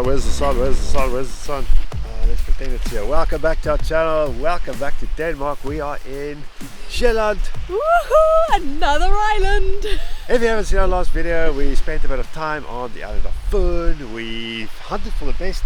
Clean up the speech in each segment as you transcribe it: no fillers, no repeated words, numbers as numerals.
Where's the sun? Where's the sun? Where's the sun? Let's pretend it's here. Welcome back to our channel. Welcome back to Denmark. We are in Zeeland. Woohoo! Another island! If you haven't seen our last video, we spent a bit of time on the island of Fyn. We hunted for the best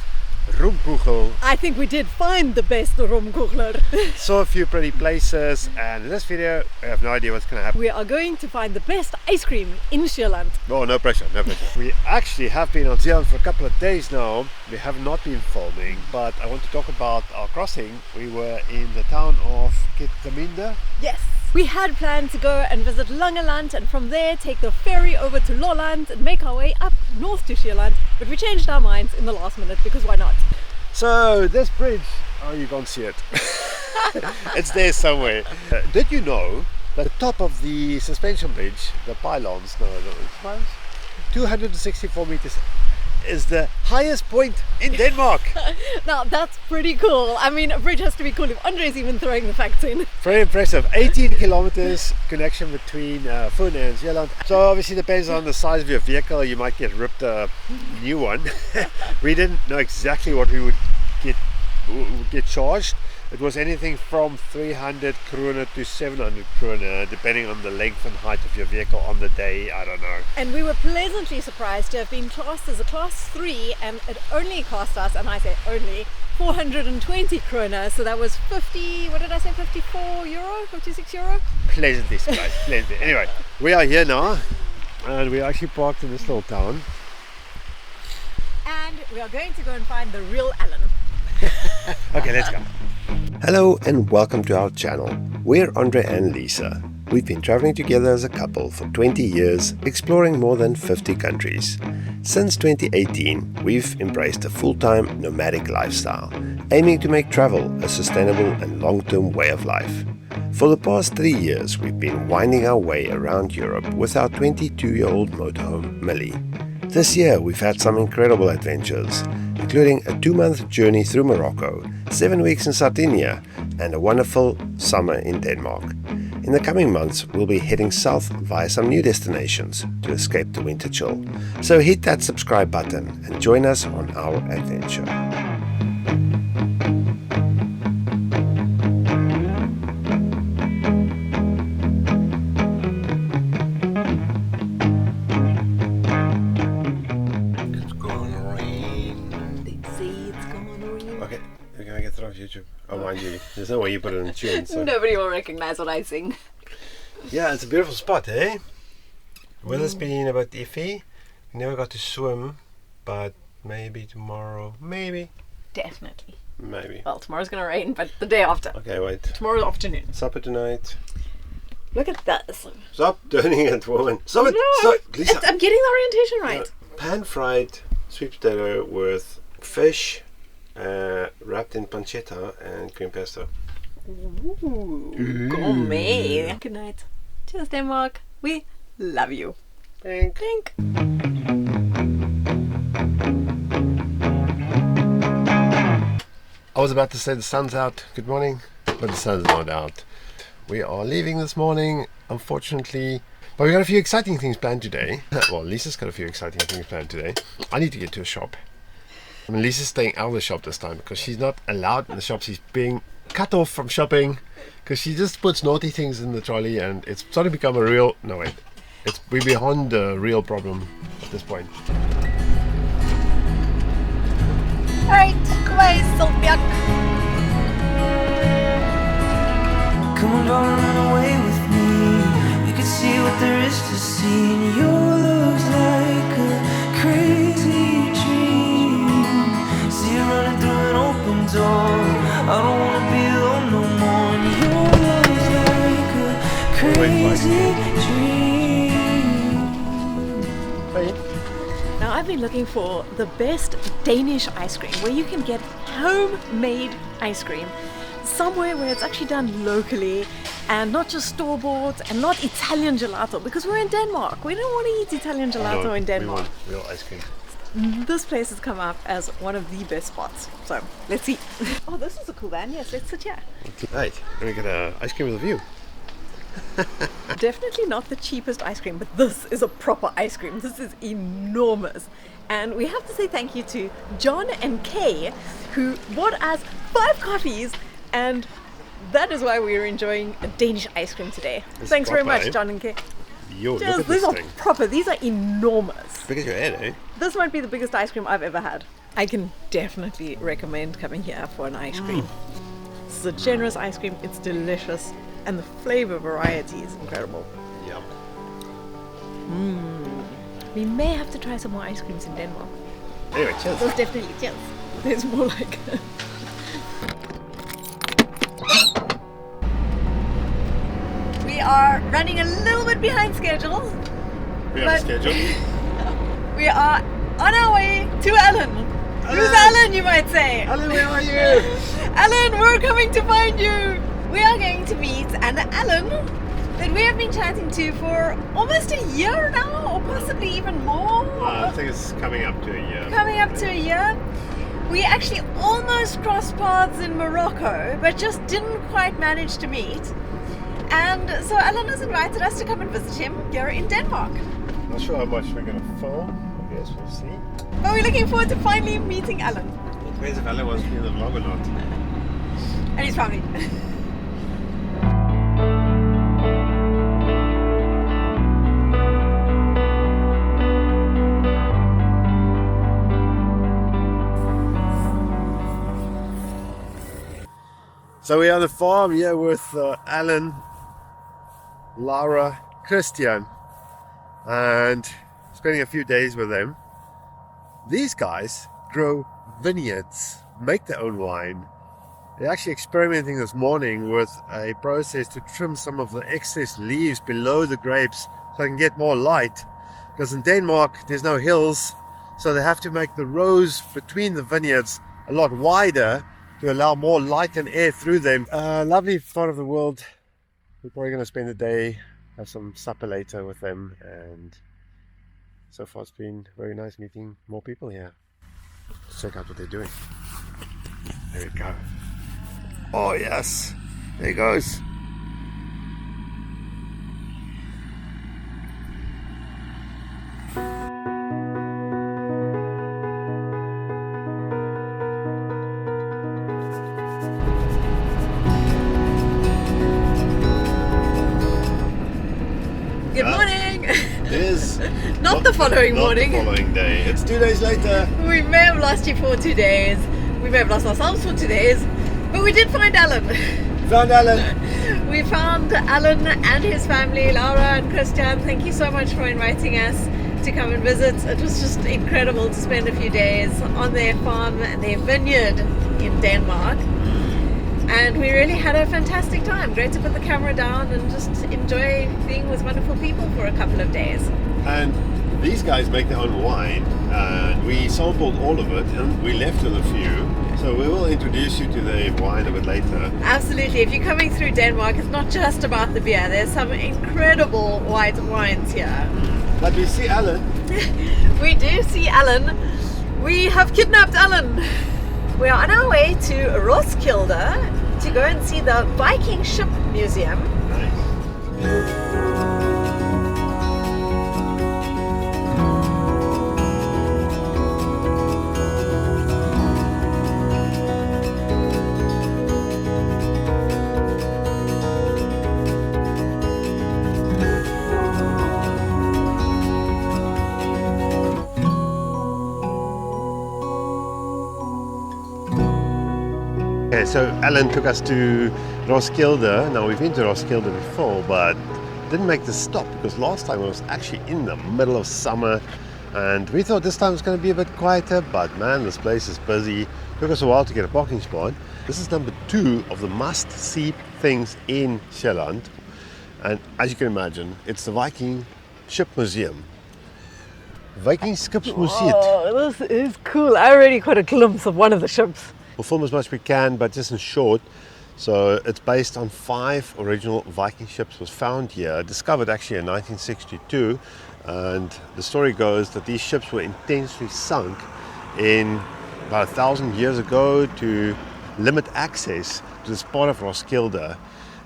roomkugel. I think we did find the best roomkugler. Saw a few pretty places, and in this video, I have no idea what's going to happen. We are going to find the best ice cream in Zeeland. Oh, no pressure, no pressure. We actually have been on Zeeland for a couple of days now. We have not been filming, but I want to talk about our crossing. We were in the town of Geertruida. Yes! We had planned to go and visit Langeland and from there take the ferry over to Lolland and make our way up north to Zeeland, but we changed our minds in the last minute because why not? So this bridge, oh, you can't see it. It's there somewhere. Did you know that the top of the suspension bridge, the pylons, 264 meters, is the highest point in Denmark? Now that's pretty cool. I mean, a bridge has to be cool if Andre's even throwing the facts in. Very impressive. 18 kilometers connection between Fyn and Zeeland. So obviously depends on the size of your vehicle. You might get ripped a new one. We didn't know exactly what we would get charged. It was anything from 300 kroner to 700 kroner, depending on the length and height of your vehicle on the day. I don't know. And we were pleasantly surprised to have been classed as a class 3, and it only cost us, and I say only, 420 kroner. So that was 50, what did I say, 54 euro, 56 euro? Pleasantly surprised, pleasantly. Anyway, we are here now, and we actually parked in this little town. And we are going to go and find the real Alan. Okay, let's go. Hello and welcome to our channel. We're Andre and Lisa. We've been traveling together as a couple for 20 years, exploring more than 50 countries. Since 2018, we've embraced a full-time nomadic lifestyle, aiming to make travel a sustainable and long-term way of life. For the past 3 years, we've been winding our way around Europe with our 22-year-old motorhome, Millie. This year, we've had some incredible adventures, including a 2-month journey through Morocco, 7 weeks in Sardinia, and a wonderful summer in Denmark. In the coming months, we'll be heading south via some new destinations to escape the winter chill. So hit that subscribe button and join us on our adventure. YouTube. Oh, mind you, there's no way you put it in tune. So. Nobody will recognize what I sing. Yeah, it's a beautiful spot, eh? Weather's been a bit iffy. We never got to swim, but maybe tomorrow. Maybe. Definitely. Maybe. Well, tomorrow's gonna rain, but the day after. Okay, wait. Tomorrow afternoon. Supper tonight. Look at this. Stop doing it, woman. Stop it. No, Stop. Lisa. I'm getting the orientation right. Pan-fried sweet potato with fish. Wrapped in pancetta and cream pesto. Ooh, gourmet. Good night. Cheers, Denmark. We love you. Thank. I was about to say the sun's out. Good morning, but the sun's not out. We are leaving this morning, unfortunately. But we got a few exciting things planned today. Well, Lisa's got a few exciting things planned today. I need to get to a shop. I mean, Lisa's staying out of the shop this time because she's not allowed in the shop. She's being cut off from shopping because she just puts naughty things in the trolley, and it's starting to become a real... No, wait. We're beyond the real problem at this point. Alright, goodbye, Solbjerg. Come on, don't run away with me. You can see what there is to see, and your looks like a crazy dream. See you running through an open door. I don't wanna be alone no more. And your looks like a crazy dream. Hey. Now I've been looking for the best Danish ice cream, where you can get homemade ice cream somewhere where it's actually done locally and not just store-bought and not Italian gelato, because we're in Denmark. We don't want to eat Italian gelato in Denmark. We want real ice cream. This place has come up as one of the best spots. So let's see. Oh, this is a cool van. Yes, let's sit here. Right, and we get ice cream with a view. Definitely not the cheapest ice cream, but this is a proper ice cream. This is enormous. And we have to say thank you to John and Kay, who bought us 5 coffees, and that is why we're enjoying a Danish ice cream today. It's Thanks very proper, much, eh? John and Kay. Yo, look Just, at these this are thing. proper, these are enormous. Big as your head, eh? This might be the biggest ice cream I've ever had. I can definitely recommend coming here for an ice cream. This is a generous ice cream, it's delicious, and the flavor variety is incredible. Yum. We may have to try some more ice creams in Denmark. Anyway, cheers. Those definitely, yes. There's more like... We are running a little bit behind schedule. We have a but- schedule. We are on our way to Alan. Who's Alan, you might say? Alan, where are you? Alan, we're coming to find you. We are going to meet an Alan that we have been chatting to for almost a year now, or possibly even more. I think it's coming up to a year. Coming up to a year. We actually almost crossed paths in Morocco, but just didn't quite manage to meet. And so Alan has invited us to come and visit him here in Denmark. Not sure how much we're going to film. I guess we'll see. But we're looking forward to finally meeting Alan It depends if Alan wants to be in the vlog or not. and his family. So we're on the farm here with Alan, Laura, Christian, and spending a few days with them. These guys grow vineyards, make their own wine. They're actually experimenting this morning with a process to trim some of the excess leaves below the grapes so they can get more light. Because in Denmark there's no hills, so they have to make the rows between the vineyards a lot wider to allow more light and air through them. Lovely part of the world. We're probably going to spend the day, have some supper later with them, and so far it's been very nice meeting more people here. Let's check out what they're doing. There we go. Oh yes, there he goes. Good morning! It is Not the following morning. Not the following day. It's 2 days later. We may have lost you for 2 days. We may have lost ourselves for 2 days. But we did find Alan. Found Alan. We found Alan and his family, Laura and Christian. Thank you so much for inviting us to come and visit. It was just incredible to spend a few days on their farm and their vineyard in Denmark. And we really had a fantastic time. Great to put the camera down and just enjoy being with wonderful people for a couple of days. And these guys make their own wine, and we sampled all of it and we left with a few. So we will introduce you to the wine a bit later. Absolutely. If you're coming through Denmark, it's not just about the beer. There's some incredible white wines here. But we see Alan. We do see Alan. We have kidnapped Alan. We are on our way to Roskilde to go and see the Viking Ship Museum. Nice. Okay, so Alan took us to Roskilde. Now we've been to Roskilde before, but didn't make the stop because last time it was actually in the middle of summer, and we thought this time it was going to be a bit quieter. But man, this place is busy. Took us a while to get a parking spot. This is number 2 of the must-see things in Sjælland, and as you can imagine, it's the Viking Ship Museum. Viking Skipsmuseet. Oh, this is cool. I already caught a glimpse of one of the ships. We'll film as much as we can, but just in short. So it's based on 5 original Viking ships. Was found here, discovered actually in 1962, and the story goes that these ships were intentionally sunk in about 1,000 years ago to limit access to this part of Roskilde.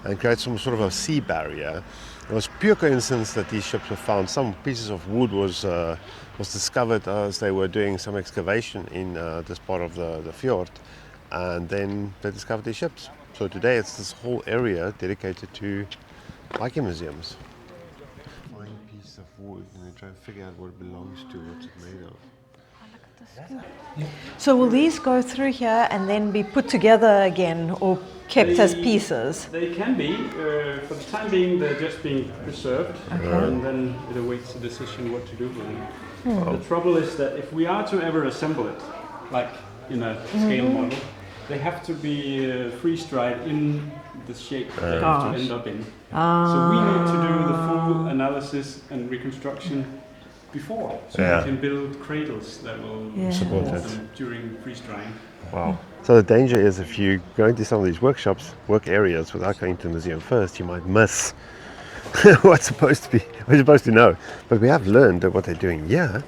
and create some sort of a sea barrier. It was pure coincidence that these ships were found. Some pieces of wood was discovered as they were doing some excavation in this part of the fjord, and then they discovered these ships. So today it's this whole area dedicated to Viking museums. Find a piece of wood and then try and figure out what it belongs to, what's it made of. So will these go through here and then be put together again or kept as pieces? They can be. For the time being, they're just being preserved, and then it awaits a decision what to do with them. The trouble is that if we are to ever assemble it, like in a scale model, they have to be freeze-dried in the shape they have to end up in. So we need to do the full analysis and reconstruction before, so we can build cradles that will support them during freeze-drying. Wow. So the danger is if you go into some of these workshops, work areas, without going to the museum first, you might miss what's supposed to be, what you're supposed to know. But we have learned that what they're doing here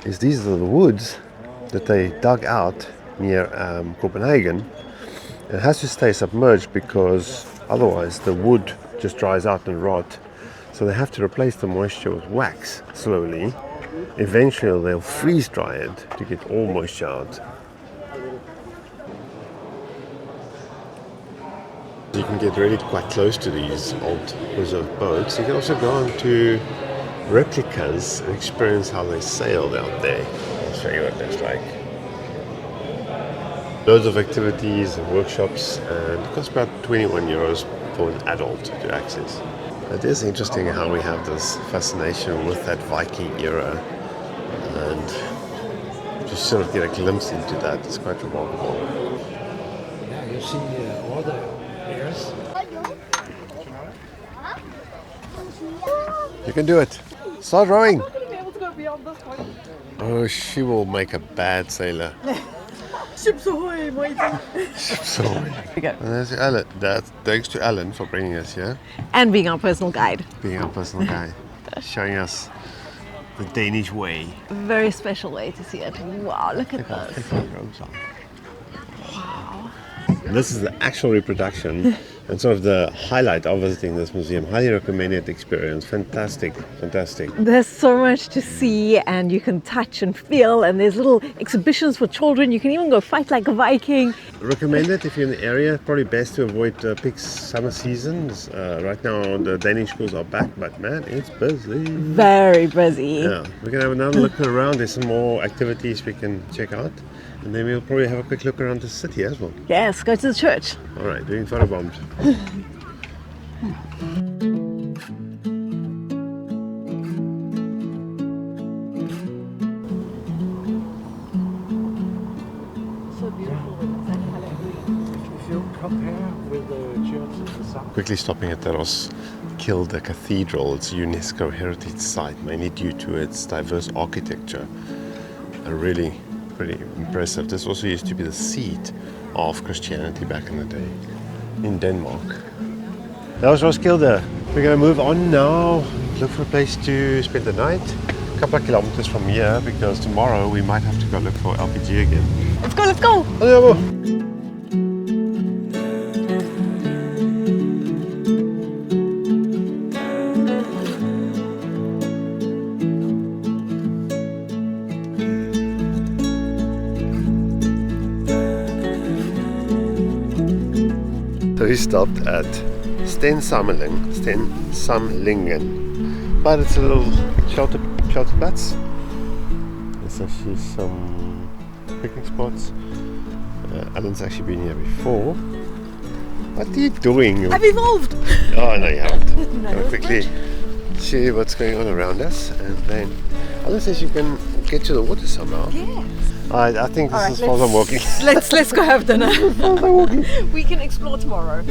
is these are the woods that they dug out near Copenhagen. It has to stay submerged because otherwise the wood just dries out and rot. So they have to replace the moisture with wax slowly. Eventually they'll freeze dry it to get all moisture out. You can get really quite close to these old reserve boats. You can also go on to replicas and experience how they sailed out there. I'll show you what it looks like. Loads of activities and workshops, and it costs about 21 euros for an adult to access. It is interesting how we have this fascination with that Viking era, and just sort of get a glimpse into that. It's quite remarkable. Yeah, you see all the airs. You can do it. Start rowing. I'm not going to be able to go beyond this point. Oh, she will make a bad sailor. Ships ahoy, matey. So, we go. and there's Alan. Thanks to Alan for bringing us here, And being our personal guide. being our personal guide, showing us the Danish way. Very special way to see it. Wow, look at this. Take our robes on. Wow. And this is the actual reproduction and sort of the highlight of visiting this museum. Highly recommended experience. Fantastic, fantastic. There's so much to see, and you can touch and feel, and there's little exhibitions for children. You can even go fight like a Viking. Recommend it if you're in the area. Probably best to avoid peak summer seasons. Right now the Danish schools are back, but man, it's busy. Very busy. Yeah, we can have another look around. There's some more activities we can check out, and then we'll probably have a quick look around the city as well. Yes, go to the church. All right, doing photobombs. So beautiful with that color green. If you compare with the church in the south, Quickly stopping at the Roskilde Cathedral. It's a UNESCO heritage site, mainly due to its diverse architecture. Really pretty impressive. This also used to be the seat of Christianity back in the day in Denmark. That was Roskilde. We're going to move on now, look for a place to spend the night. A couple of kilometers from here, because tomorrow we might have to go look for LPG again. Let's go, let's go. Allez, So we stopped at Stensamlingen, but it's a little shelter flats. There's actually some picnic spots. Alan's actually been here before. What are you doing? I've evolved. Oh no, you haven't. No, I'll quickly see what's going on around us, and then Alan says you can get to the water somehow. Yes. I think this is as far as I'm walking. Let's go have dinner. We can explore tomorrow.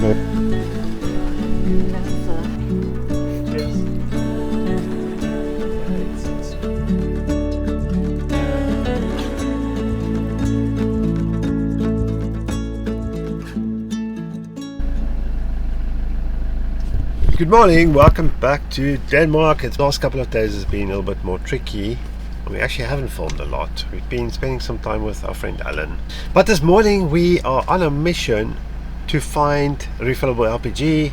Good morning, welcome back to Denmark. The last couple of days has been a little bit more tricky. We actually haven't filmed a lot. We've been spending some time with our friend Alan. But this morning we are on a mission to find refillable LPG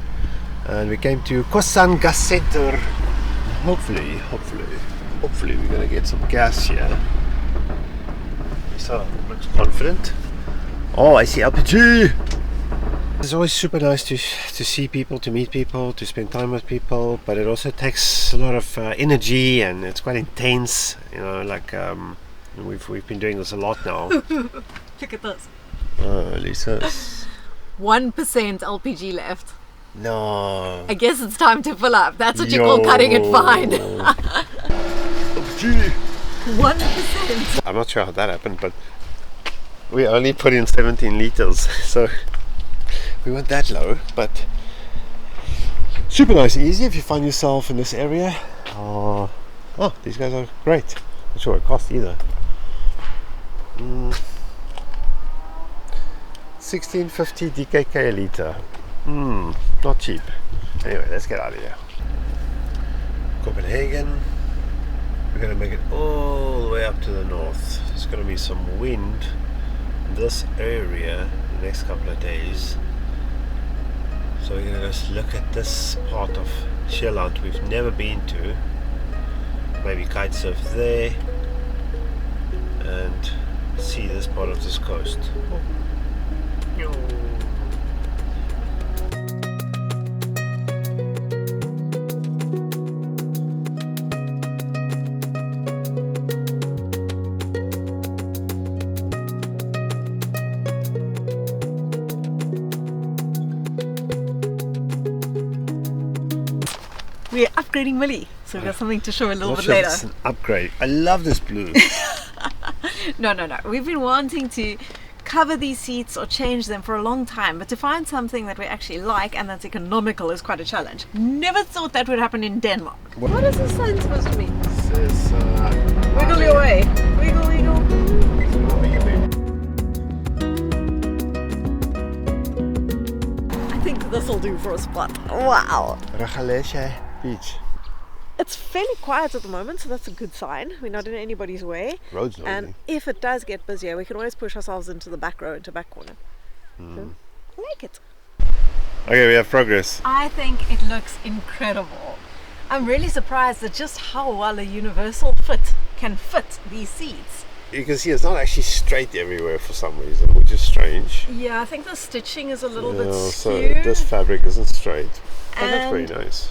And we came to Khosan Gas Center. Hopefully we're gonna get some gas here. So looks confident. Oh, I see LPG. It's always super nice to see people, to meet people, to spend time with people, but it also takes a lot of energy, and it's quite intense. You know, like we've been doing this a lot now. Look at this. Oh, Lisa's. 1% LPG left. No. I guess it's time to fill up. That's what you call cutting it fine. LPG. 1%. I'm not sure how that happened, but we only put in 17 liters, so we weren't that low, but super nice and easy if you find yourself in this area. Oh, these guys are great. Not sure what it cost either. 1650 DKK a liter. Not cheap. Anyway, let's get out of here. Copenhagen. We're going to make it all the way up to the north. There's going to be some wind in this area the next couple of days. So we're going to just look at this part of Sjælland we've never been to. Maybe kite surf there. And see this part of this coast. We're upgrading Millie, so we've got something to show a little Not bit sure later. if it's an upgrade. I love this blue. No. We've been wanting to cover these seats or change them for a long time, but to find something that we actually like and that's economical is quite a challenge. Never thought that would happen in Denmark. What is this sign supposed to mean? It says, Wiggle your way. Wiggle, wiggle. I think this will do for a spot. Wow. Ragalesje Beach. It's fairly quiet at the moment, so that's a good sign. We're not in anybody's way. Road's noisy. And if it does get busier, we can always push ourselves into the back row, into back corner. So, I like it. Okay, we have progress. I think it looks incredible. I'm really surprised at just how well a universal fit can fit these seats. You can see it's not actually straight everywhere for some reason, which is strange. Yeah, I think the stitching is a little bit So skewed. this fabric isn't straight. But that's very And, nice.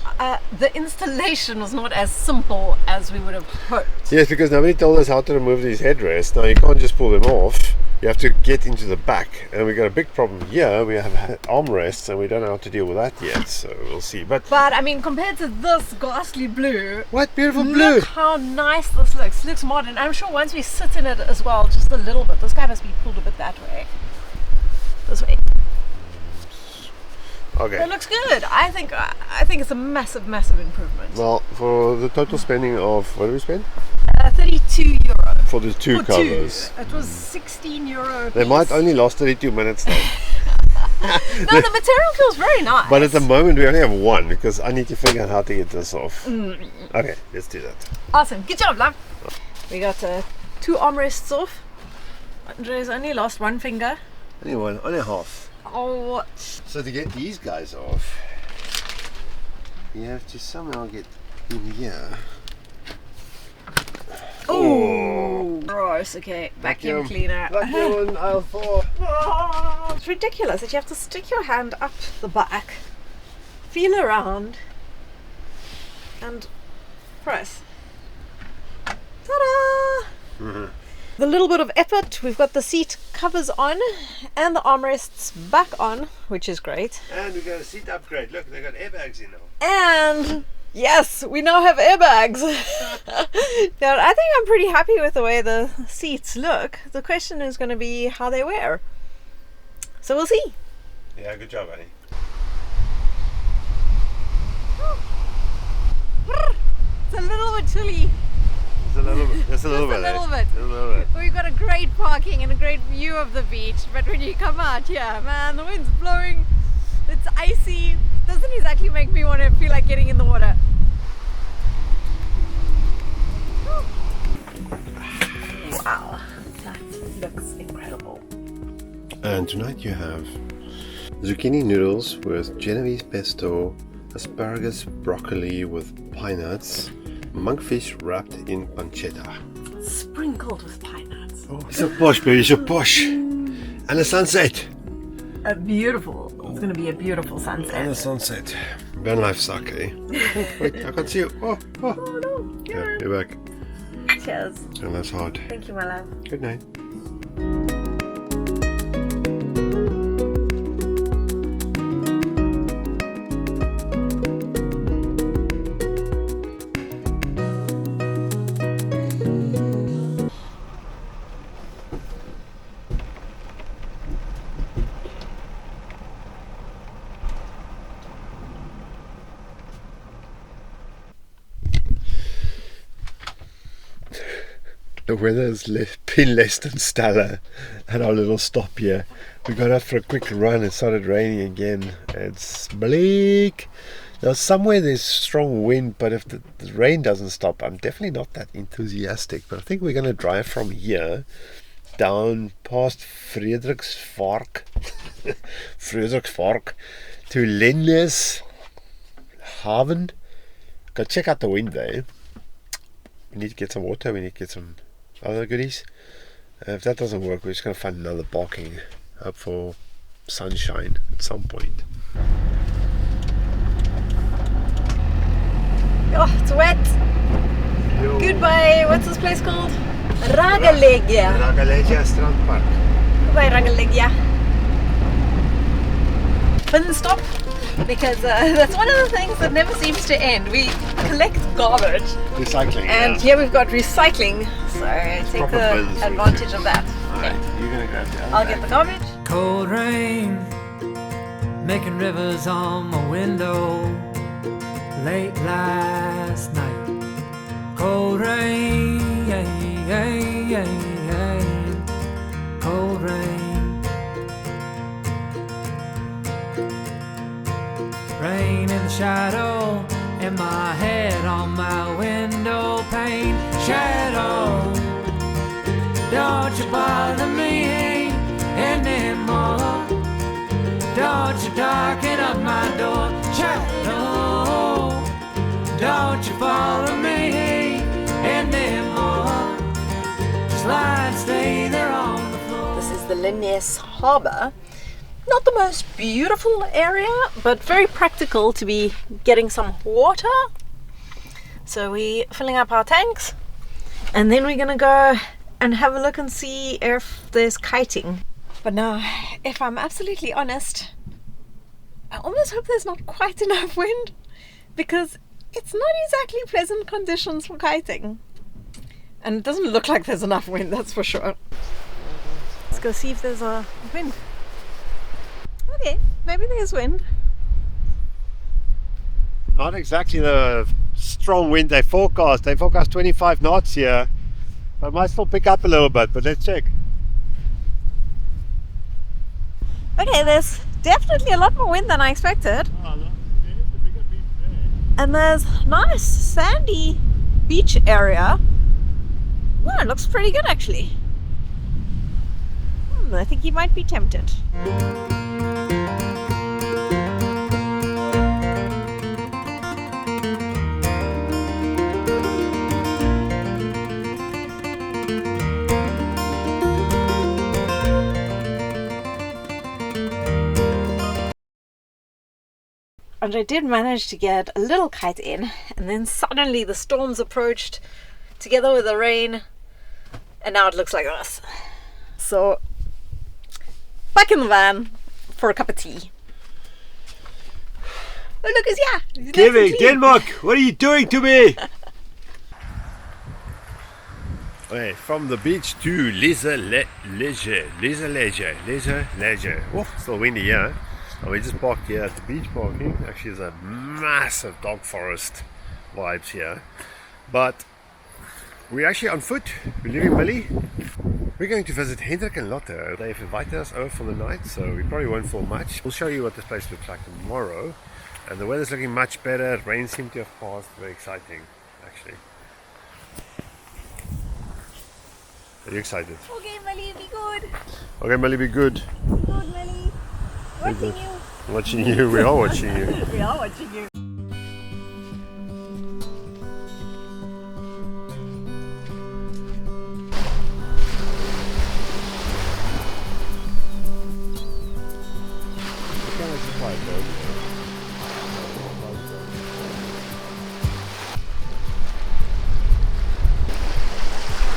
The installation was not as simple as we would have hoped. Yes, because nobody told us how to remove these headrests. Now you can't just pull them off. You have to get into the back, and we got a big problem here. We have armrests, and we don't know how to deal with that yet. So we'll see. But But I mean, compared to this ghastly blue, what beautiful blue! look how nice this looks. Looks modern. I'm sure once we sit in it as well, just a little bit. This guy must be pulled a bit that way. This way. Okay. It looks good. I think it's a massive improvement. Well, for the total spending of what did we spend 32 euro for the two for covers? two. It was 16 euro. They might only last 32 minutes though. No, the material feels very nice. But at the moment we only have one because I need to figure out how to get this off. Okay, let's do that. Awesome. Good job, love. We got 2 armrests off. Andre's only lost one finger. Only half. Oh, So to get these guys off, you have to somehow get in here. oh, gross. Okay, vacuum cleaner. Vacuum in aisle 4. Oh, it's ridiculous that you have to stick your hand up the back, feel around, and press. Ta-da! The little bit of effort, we've got the seat covers on and the armrests back on, which is great. And we got a seat upgrade. Look, they got airbags in now. And yes, we now have airbags. Now, I think I'm pretty happy with the way the seats look. The question is going to be how they wear. So we'll see. Yeah, good job, Annie. It's a little bit chilly. Just a little bit. Just a little bit. little eh? bit. Just a little bit. We've got a great parking and a great view of the beach, but when you come out here, man, the wind's blowing, it's icy, doesn't exactly make me want to feel like getting in the water. Wow, that looks incredible. And tonight you have zucchini noodles with Genovese pesto, asparagus broccoli with pine nuts, monkfish wrapped in pancetta. Sprinkled with pine nuts. Oh, so posh, baby, so posh. And a sunset. A beautiful. It's going to be a beautiful sunset. And a sunset. Van life suck, eh? Oh, wait, I can't see you. Oh. Oh no. Yeah, you're back. Cheers. And that's hard. Thank you, my love. Good night. The weather's been less than stellar at our little stop here. We got out for a quick run. It started raining again. It's bleak. Now somewhere there's strong wind, but if the rain doesn't stop, I'm definitely not that enthusiastic. But I think we're going to drive from here down past Frederiksvark to Lindnes Haven. Go check out the wind there. We need to get some water. We need to get some other goodies. If that doesn't work, we're just going to find another parking up for sunshine at some point. Oh, it's wet. Yo. Goodbye. What's this place called? Ragalegja. Ragalegja Strandpark. Goodbye, Ragalegja. But then stop, because that's one of the things that never seems to end. We collect garbage, Recycling. and here we've got recycling. So take proper the bins, advantage of that. Alright, you're going to grab the other I'll bag. get the garbage. Cold rain, making rivers on my window. Late last night, cold rain, cold rain. Rain in the shadow, in my head on my window pane. Shadow, don't you bother me anymore. Don't you darken up my door. Shadow, don't you follow me anymore. Just lie and stay there on the floor. This is the Lindnes Harbour. Not the most beautiful area, but very practical to be getting some water. So we're filling up our tanks, and then we're gonna go and have a look and see if there's kiting. But now, if I'm absolutely honest, I almost hope there's not quite enough wind, because it's not exactly pleasant conditions for kiting. And it doesn't look like there's enough wind, that's for sure. Let's go see if there's a wind. Okay, maybe there's wind. Not exactly the strong wind they forecast. They forecast 25 knots here. I might still pick up a little bit, but let's check. Okay, there's definitely a lot more wind than I expected. And there's nice sandy beach area. Well, it looks pretty good actually. I think you might be tempted. And I did manage to get a little kite in, and then suddenly the storms approached together with the rain, and now it looks like this. So back in the van for a cup of tea. Oh look, it's yeah. Kevin, Denmark, what are you doing to me? Okay, from the beach to Leisure. Oh, still windy here. And we just parked here at the beach parking. Actually, there's a massive dog forest vibes here. But we're actually on foot. We're leaving Millie. We're going to visit Hendrik and Lotte. They've invited us over for the night, so we probably won't fall much. We'll show you what this place looks like tomorrow. And the weather's looking much better. Rain seemed to have passed. Very exciting, actually. Are you excited? Okay, Millie, be good. Okay, Millie, be good. Be good, Millie. Watching you. Watching you. We are watching you. We are watching you.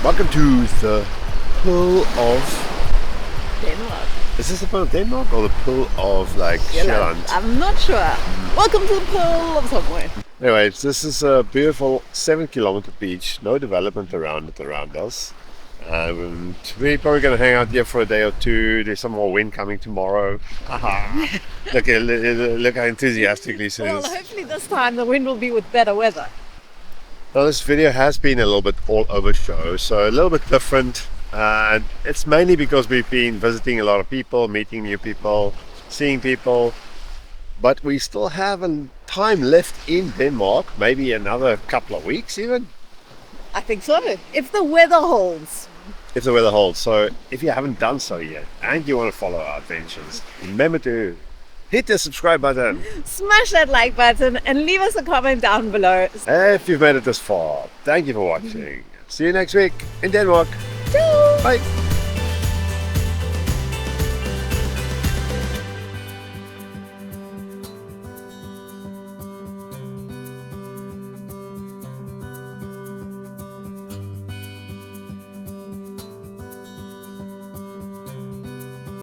Welcome to the Pearl of... Denmark. Is this the Pearl of Denmark or the Pearl of like Sjælland? I'm not sure. Welcome to the Pearl of somewhere. Anyways, this is a beautiful 7-kilometer beach, no development around us. We're probably going to hang out here for a day or two. There's some more wind coming tomorrow. Look how enthusiastic Lisa Well, is. hopefully this time the wind will be with better weather. Now this video has been a little bit all over show, so a little bit different. And it's mainly because we've been visiting a lot of people, meeting new people, seeing people. But we still have time left in Denmark, maybe another couple of weeks even. I think so, if the weather holds. If the weather holds. So if you haven't done so yet and you want to follow our adventures, remember to hit the subscribe button. Smash that like button and leave us a comment down below. If you've made it this far, thank you for watching. See you next week in Denmark. Ciao. Bye.